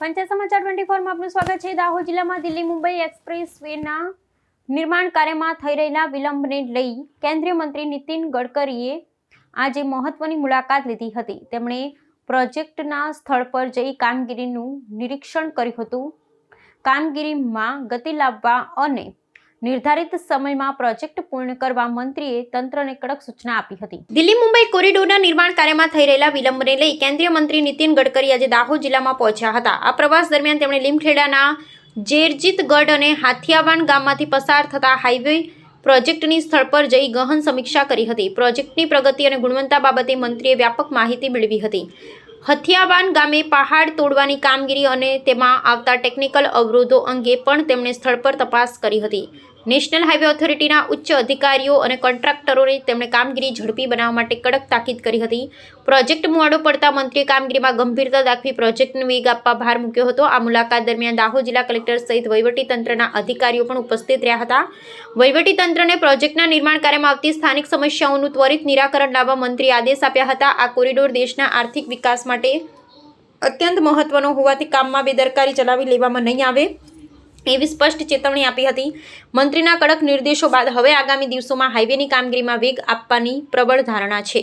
પંચાયત સમાચાર 24 માં આપનું સ્વાગત છે। દાહોદ જિલ્લામાં દિલ્હી મુંબઈ એક્સપ્રેસ વેના નિર્માણ કાર્યમાં થઈ રહેલા વિલંબને લઈ કેન્દ્રીય મંત્રી નીતિન ગડકરીએ આજે મહત્વની મુલાકાત લીધી હતી। તેમણે પ્રોજેક્ટના સ્થળ પર જઈ કામગીરીનું નિરીક્ષણ કર્યું હતું। કામગીરીમાં ગતિ લાવવા અને નિર્ધારિત સમયમાં પ્રોજેક્ટ પૂર્ણ કરવા મંત્રીએ તંત્રને કડક સૂચના આપી હતી। દિલ્હી મુંબઈ કોરિડોરના નિર્માણ કાર્યમાં થઈ રહેલા વિલંબને લઈ કેન્દ્રીય મંત્રી નીતિન ગડકરી આજે દાહોદ જિલ્લામાં પહોંચ્યા હતા। આ પ્રવાસ દરમિયાન તેમણે લીમખેડાના જેરજીતગઢ અને હાથિયાવાન ગામમાંથી પસાર થતા હાઈવે પ્રોજેક્ટની સ્થળ પર જઈ ગહન સમીક્ષા કરી હતી। પ્રોજેક્ટની પ્રગતિ અને ગુણવત્તા બાબતે મંત્રીએ વ્યાપક માહિતી મેળવી હતી। હથિયાવાન ગામે પહાડ તોડવાની કામગીરી અને તેમાં આવતા ટેકનિકલ અવરોધો અંગે પણ તેમણે સ્થળ પર તપાસ કરી હતી। નેશનલ હાઈવે ઓથોરિટીના ઉચ્ચ અધિકારીઓ અને કોન્ટ્રાક્ટરોને તેમણે કામગીરી ઝડપી બનાવવા માટે કડક તાકીદ કરી હતી। પ્રોજેક્ટ મોડો પડતા મંત્રીએ કામગીરીમાં ગંભીરતા દાખવી પ્રોજેક્ટને વેગ આપવા ભાર મૂક્યો હતો। આ મુલાકાત દરમિયાન દાહોદ જિલ્લા કલેક્ટર સહિત વહીવટીતંત્રના અધિકારીઓ પણ ઉપસ્થિત રહ્યા હતા। વહીવટીતંત્રને પ્રોજેક્ટના નિર્માણ કાર્યમાં આવતી સ્થાનિક સમસ્યાઓનું ત્વરિત નિરાકરણ લાવવા મંત્રીએ આદેશ આપ્યા હતા। આ કોરિડોર દેશના આર્થિક વિકાસ માટે અત્યંત મહત્વનો હોવાથી કામમાં બેદરકારી ચલાવી લેવામાં નહીં આવે એવી સ્પષ્ટ ચેતવણી આપી હતી। મંત્રીના કડક નિર્દેશો બાદ હવે આગામી દિવસોમાં હાઈવેની કામગીરીમાં વેગ આપવાની પ્રબળ ધારણા છે।